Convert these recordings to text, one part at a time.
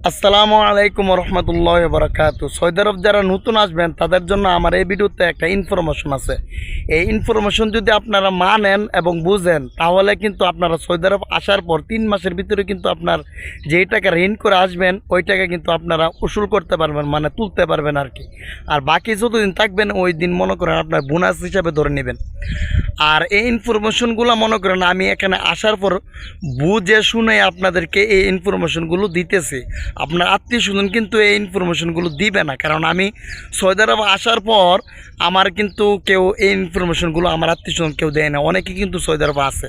আসসালামু আলাইকুম রহমতুল্লাহ বরকাত। সৌদি আরব যারা নতুন আসবেন তাদের জন্য আমার এই ভিডিওতে একটা ইনফরমেশন আছে। এই ইনফরমেশন যদি আপনারা মানেন এবং বুঝেন তাহলে কিন্তু আপনারা সৌদি আরব আসার পর 3 মাসের ভিতরে কিন্তু আপনার যেই টাকা ঋণ করে আসবেন ওই টাকা কিন্তু আপনারা উসুল করতে পারবেন, মানে তুলতে পারবেন আর কি। আর বাকি যতদিন থাকবেন ওই দিন মনে করেন আপনার বোনাস হিসাবে ধরে নেবেন। আর এই ইনফরমেশনগুলো মনে করেন আমি এখানে আসার পর বুঝে শুনে আপনাদেরকে এই ইনফরমেশনগুলো দিতেছি। আপনার আত্মীয় স্বজন কিন্তু এই ইনফরমেশনগুলো দিবে না, কারণ আমি সৌদি আরব আসার পর আমার কিন্তু কেউ এই ইনফরমেশনগুলো আমার আত্মীয় স্বজন কেউ দেয় না। অনেকেই কিন্তু সৌদি আরব আছে,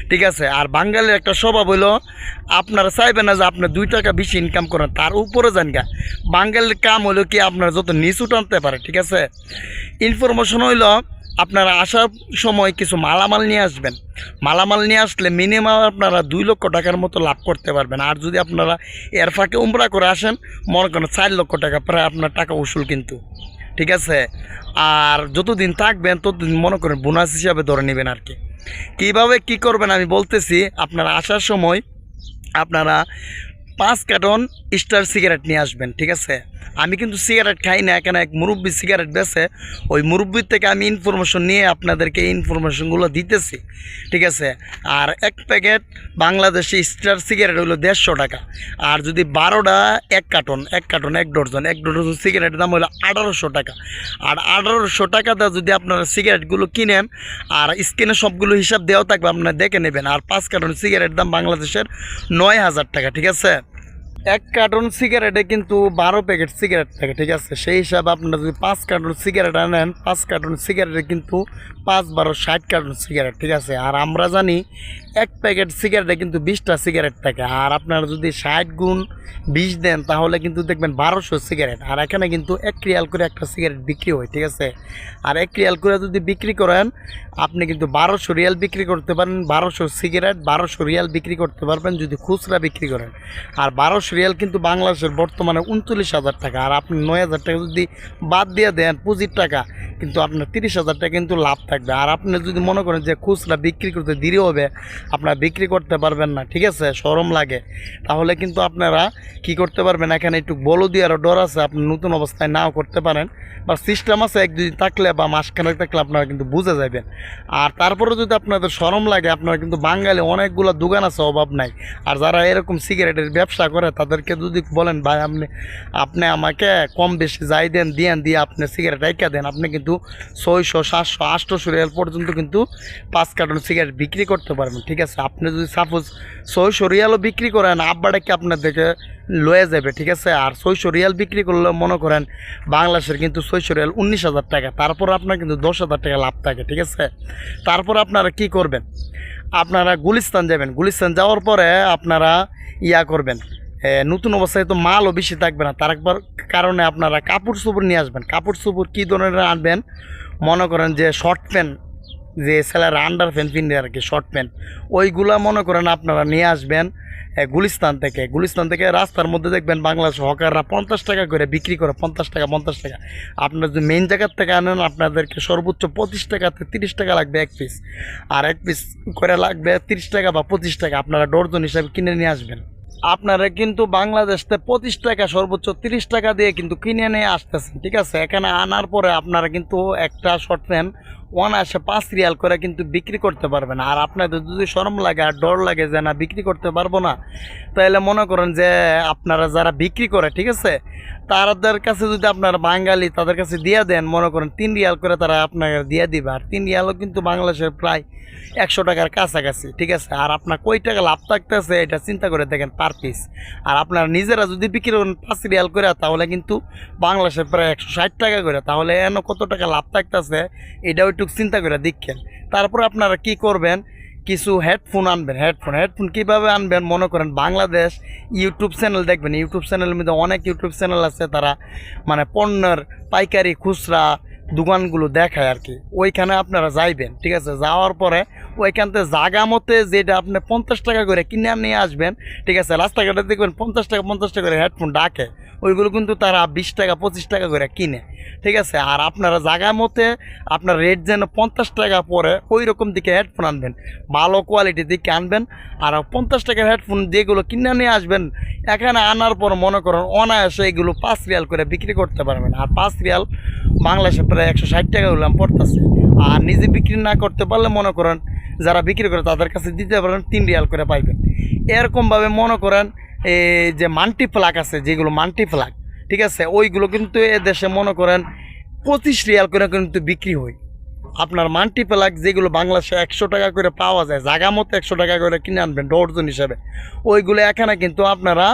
ঠিক আছে। আর বাঙালির একটা স্বভাব হইলো আপনারা চাইবেন না যে আপনি 2 টাকা বেশি ইনকাম করেন, তার উপরে যান গা। বাঙালির কাম হলো কি আপনার যত নিচু টানতে পারে, ঠিক আছে। ইনফরমেশন হইলো আপনারা আসার সময় কিছু মালামাল নিয়ে আসবেন। মালামাল নিয়ে আসলে মিনিমাম আপনারা 2 লক্ষ টাকার মতো লাভ করতে পারবেন। আর যদি আপনারা এর ফাঁকে উমরা করে আসেন মনে করেন 4 লক্ষ টাকা প্রায় আপনার টাকা উসুল কিন্তু, ঠিক আছে। আর যতদিন থাকবেন ততদিন মনে করেন বোনাস হিসাবে ধরে নেবেন আর কি। কীভাবে কী করবেন আমি বলতেছি। আপনারা আসার সময় আপনারা 5 কার্টন স্টার সিগারেট নিয়ে আসবেন, ঠিক আছে। আমি কিন্তু সিগারেট খাই না, এখানে এক মুরব্বি সিগারেট বেছে, ওই মুরব্বির থেকে আমি ইনফরমেশন নিয়ে আপনাদেরকে এই ইনফরমেশনগুলো দিতেছি, ঠিক আছে। আর 1 প্যাকেট বাংলাদেশি স্টার সিগারেট হলো 150 টাকা। আর যদি 12টা 1 কার্টন 1 ডজন সিগারেটের দাম হলো 1800 টাকা। আর 1800 টাকাতে যদি আপনারা সিগারেটগুলো কিনেন, আর স্ক্রিনে সবগুলো হিসাব দেওয়া থাকবে, আপনারা দেখে নেবেন। আর 5 কার্টন সিগারেটের দাম বাংলাদেশের 9000 টাকা, ঠিক আছে। 1 কার্টন সিগারেটে কিন্তু 12 প্যাকেট সিগারেট থাকে, ঠিক আছে। সেই হিসাবে আপনারা যদি 5 কার্টন সিগারেট আনেন, 5 কার্টন সিগারেটে কিন্তু 5 12 60 কার্টন সিগারেট, ঠিক আছে। আর আমরা জানি 1 প্যাকেট সিগারেটে কিন্তু 20টা সিগারেট থাকে। আর আপনারা যদি 60 গুণ 20 দেন তাহলে কিন্তু দেখবেন 1200 সিগারেট। আর এখানে কিন্তু 1 রিয়াল করে একটা সিগারেট বিক্রি হয়, ঠিক আছে। আর 1 রিয়াল করে যদি বিক্রি করেন আপনি কিন্তু 1200 রিয়াল বিক্রি করতে পারেন। 1200 সিগারেট 1200 রিয়াল বিক্রি করতে পারবেন যদি খুচরা বিক্রি করেন। আর 1200 রিয়াল কিন্তু বাংলাদেশের বর্তমানে 39,000 টাকা। আর আপনি 9,000 টাকা যদি বাদ দিয়ে দেন পুঁজির টাকা, কিন্তু আপনার 30,000 টাকা কিন্তু লাভ থাকবে। আর আপনি যদি মনে করেন যে খুচরা বিক্রি করতে দেরি হবে, আপনারা বিক্রি করতে পারবেন না, ঠিক আছে, শরম লাগে, তাহলে কিন্তু আপনারা কি করতে পারবেন, এখানে একটু বলো দিয়ে আরও ডর আছে, আপনি নতুন অবস্থায় নাও করতে পারেন, বা সিস্টেম আছে 1-2 দিন থাকলে বা মাসখানেক থাকলে আপনারা কিন্তু বুঝে যাবেন। আর তারপরে যদি আপনাদের শরম লাগে, আপনারা কিন্তু বাঙালি অনেকগুলো দোকান আছে, অভাব নাই। আর যারা এরকম সিগারেটের ব্যবসা করে তাদেরকে যদি বলেন ভাই আপনি আমাকে কম বেশি যাই দেন দিয়ে আপনি সিগারেট রাইখা দেন, আপনি কিন্তু 600 700 800 রিয়াল পর্যন্ত কিন্তু 5 কার্টন সিগারেট বিক্রি করতে পারবেন, ঠিক আছে। আপনি যদি সাপোজ 600 রিয়ালও বিক্রি করেন আব্বাটাকে আপনাদেরকে লয়ে যাবে, ঠিক আছে। আর 600 রিয়াল বিক্রি করলে মনে করেন বাংলাদেশের কিন্তু 600 রিয়াল 19,000 টাকা। তারপর আপনার কিন্তু 10,000 টাকা লাভ থাকে, ঠিক আছে। তারপর আপনারা কি করবেন, আপনারা গুলিস্তান যাবেন। গুলিস্তান যাওয়ার পরে আপনারা করবেন, নতুন অবস্থায় তো মালও বেশি থাকবে না, তার একবার কারণে আপনারা কাপড় চোপড় নিয়ে আসবেন। কাপড় চোপড় কী ধরনের আনবেন, মনে করেন যে শর্ট প্যান্ট, যে ছেলেরা আন্ডার প্যান্ট পিনবে আর কি, শর্ট প্যান্ট, ওইগুলা মনে করেন আপনারা নিয়ে আসবেন গুলিস্তান থেকে। গুলিস্তান থেকে রাস্তার মধ্যে দেখবেন বাংলাদেশ হকাররা 50 টাকা করে বিক্রি করে, 50 টাকা 50 টাকা। আপনারা যদি মেইন জায়গার থেকে আনেন আপনাদেরকে সর্বোচ্চ 25 টাকাতে 30 টাকা লাগবে 1 পিস। আর 1 পিস করে লাগবে 30 টাকা বা 25 টাকা, আপনারা ডর্জন হিসাবে কিনে নিয়ে আসবেন। আপনারা কিন্তু বাংলাদেশে 25 টাকা সর্বোচ্চ 30 টাকা দিয়ে কিন্তু কিনে নিয়ে আসতেছেন, ঠিক আছে। এখানে আনার পরে আপনারা কিন্তু একটা শর্ট প্যান্ট অনায়াসে 5 রিয়াল করে কিন্তু বিক্রি করতে পারবেন। আর আপনাদের যদি শরম লাগে আর ডর লাগে যে না বিক্রি করতে পারবো না, তাহলে মনে করেন যে আপনারা যারা বিক্রি করে, ঠিক আছে, তাদের কাছে যদি আপনারা বাঙালি তাদের কাছে দিয়ে দেন, মনে করেন 3 রিয়াল করে তারা আপনাকে দিয়ে দিবে। আর 3 রিয়ালও কিন্তু বাংলাদেশের প্রায় 100 টাকার কাছাকাছি, ঠিক আছে। আর আপনার কই টাকা লাভ থাকতেছে এটা চিন্তা করে দেখেন পার পিস। আর আপনারা নিজেরা যদি বিক্রি করেন 5 রিয়াল করে তাহলে কিন্তু বাংলাদেশের প্রায় 160 টাকা করে, তাহলে এন কত টাকা লাভ থাকতেছে এটাও একটু চিন্তা করে দেখেন। তারপর আপনারা কি করবেন, কিছু হেডফোন আনবেন। হেডফোন কীভাবে আনবেন, মনে করেন বাংলাদেশ ইউটিউব চ্যানেল দেখবেন। ইউটিউব চ্যানেলের মধ্যে অনেক ইউটিউব চ্যানেল আছে, তারা মানে পণ্যের পাইকারি খুচরা দোকানগুলো দেখায় আর কি। ওইখানে আপনারা যাইবেন, ঠিক আছে। যাওয়ার পরে ওইখান থেকে জাগা মতে যেটা আপনি 50 টাকা করে কিনে নিয়ে আসবেন, ঠিক আছে। রাস্তাঘাটে দেখবেন 50 টাকা করে হেডফোন ডাকে, ওইগুলো কিন্তু তারা 20 টাকা 25 টাকা করে কিনে, ঠিক আছে। আর আপনারা জায়গা মতে আপনার রেট যেন 50 টাকা পরে ওই রকম দিকে হেডফোন আনবেন, ভালো কোয়ালিটি দিকে আনবেন। আর 50 টাকার হেডফোন যেগুলো কিনে নিয়ে আসবেন, এখানে আনার পর মনে করেন অনায়াসে এগুলো 5 রিয়াল করে বিক্রি করতে পারবেন। আর 5 রিয়াল বাংলাদেশে প্রায় 160 টাকা হলাম পড়তেছে। আর নিজে বিক্রি না করতে পারলে মনে করেন যারা বিক্রি করে তাদের কাছে দিতে পারেন 3 রিয়াল করে পাইবেন। এরকমভাবে মনে করেন এই যে মাল্টিপ্লাগ আছে, যেগুলো মাল্টিপ্লাগ, ঠিক আছে, ওইগুলো কিন্তু এ দেশে মনে করেন 25 রিয়াল করে কিন্তু বিক্রি হয়। আপনার মাল্টিপ্লাগ যেগুলো বাংলাদেশে 100 টাকা করে পাওয়া যায়, জায়গা মতো 100 টাকা করে কিনে আনবেন ডর্জন হিসাবে, ওইগুলো এখানে কিন্তু আপনারা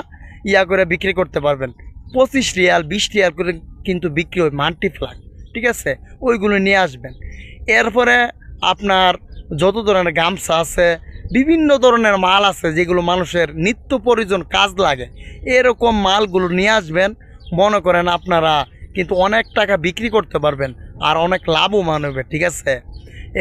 ইয়া করে বিক্রি করতে পারবেন 25 রিয়াল 20 রিয়াল করে কিন্তু বিক্রি হয় মাল্টিপ্লাগ, ঠিক আছে। ওইগুলো নিয়ে আসবেন। এরপরে আপনার যত ধরনের গামছা আছে, বিভিন্ন ধরনের মাল আছে যেগুলো মানুষের নিত্য প্রয়োজন কাজ লাগে, এরকম মালগুলো নিয়ে আসবেন। মনে করেন আপনারা কিন্তু অনেক টাকা বিক্রি করতে পারবেন আর অনেক লাভবান হবে, ঠিক আছে।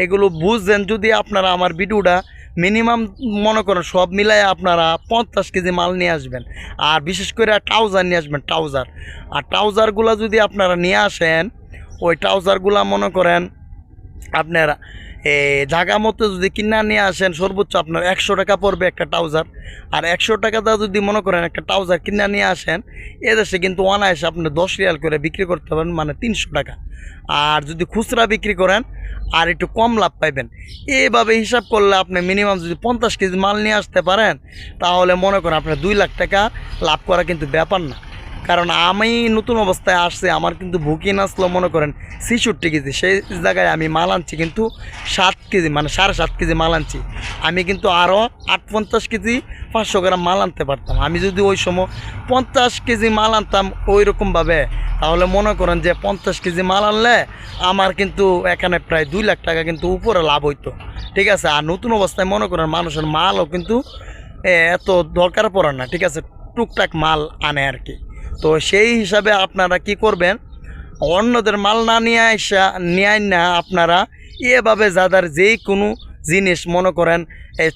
এগুলো বুঝছেন যদি আপনারা আমার ভিডিওটা মিনিমাম মনে করেন সব মিলাই আপনারা 50 কেজি মাল নিয়ে আসবেন। আর বিশেষ করে ট্রাউজার নিয়ে আসবেন, ট্রাউজার। আর ট্রাউজারগুলো যদি আপনারা নিয়ে আসেন, ওই ট্রাউজারগুলো মনে করেন আপনারা জায়গা মতো যদি কিনা নিয়ে আসেন, সর্বোচ্চ আপনার 100 টাকা পড়বে একটা ট্রাউজার। আর 100 টাকাটা যদি মনে করেন একটা ট্রাউজার কিনা নিয়ে আসেন, এদেশে কিন্তু অনায়াসে আপনি 10 রিয়াল করে বিক্রি করতে পারেন, মানে 300 টাকা। আর যদি খুচরা বিক্রি করেন আর একটু কম লাভ পাইবেন। এইভাবে হিসাব করলে আপনি মিনিমাম যদি 50 কেজি মাল নিয়ে আসতে পারেন, তাহলে মনে করেন আপনার 2 লাখ টাকা লাভ করা কিন্তু ব্যাপার না। কারণ আমি নতুন অবস্থায় আসছে, আমার কিন্তু বুকিং আসলো মনে করেন 66 কেজি, সেই জায়গায় আমি মাল আনছি কিন্তু 7 কেজি, মানে 7.5 কেজি মাল আনছি। আমি কিন্তু আরও 58 কেজি 500 গ্রাম মাল আনতে পারতাম। আমি যদি ওই সময় 50 কেজি মাল আনতাম ওই রকমভাবে, তাহলে মনে করেন যে 50 কেজি মাল আনলে আমার কিন্তু এখানে প্রায় 2 লাখ টাকা কিন্তু উপরে লাভ হইতো, ঠিক আছে। আর নতুন অবস্থায় মনে করেন মানুষের মালও কিন্তু এত দরকার পড়ে না, ঠিক আছে, টুকটাক মাল আনে আর কি। তো সেই হিসাবে আপনারা কি করবেন, অন্যদের মাল না নিয়ে না আপনারা এভাবে যাদের যেই কোনো জিনিস মনে করেন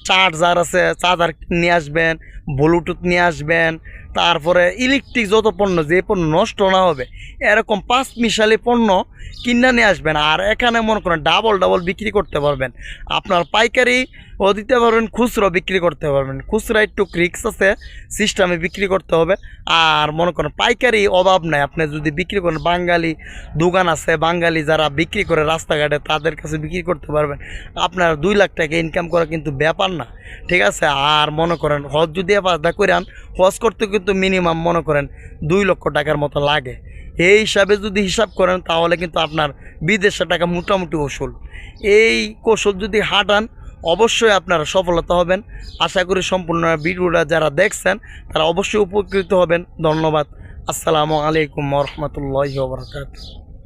চার্জার আছে, চার্জার নিয়ে আসবেন, ব্লুটুথ নিয়ে আসবেন, তারপরে ইলেকট্রিক যত পণ্য, যে পণ্য নষ্ট না হবে এরকম 5 মিশালি পণ্য কিনে নিয়ে আসবেন। আর এখানে মনে করেন ডাবল বিক্রি করতে পারবেন। আপনার পাইকারি ও দিতে পারবেন, খুচরো বিক্রি করতে পারবেন। খুচরা একটু রিক্স আছে, সিস্টেমে বিক্রি করতে হবে। আর মনে করেন পাইকারি অভাব নাই, আপনি যদি বিক্রি করেন বাঙালি দোকান আছে, বাঙালি যারা বিক্রি করে রাস্তাঘাটে তাদের কাছে বিক্রি করতে পারবেন। আপনার 2 লাখ টাকা ইনকাম করা কিন্তু ব্যাপার না, ঠিক আছে। আর মনে করেন হজ যদি আপাতত করেন, হজ করতে কিন্তু মিনিমাম মনে করেন 2 লক্ষ টাকার মতো লাগে। এই হিসাবে যদি হিসাব করেন তাহলে কিন্তু আপনার বিদেশে টাকা মোটামুটি ওসুল। এই কৌশল যদি হাঁটান অবশ্যই আপনারা সফলতা হবেন। আশা করি সম্পূর্ণ ভিডিওটা যারা দেখছেন তারা অবশ্যই উপকৃত হবেন। ধন্যবাদ। আসসালামু আলাইকুম ওয়া রাহমাতুল্লাহি ওয়া বারাকাতুহু।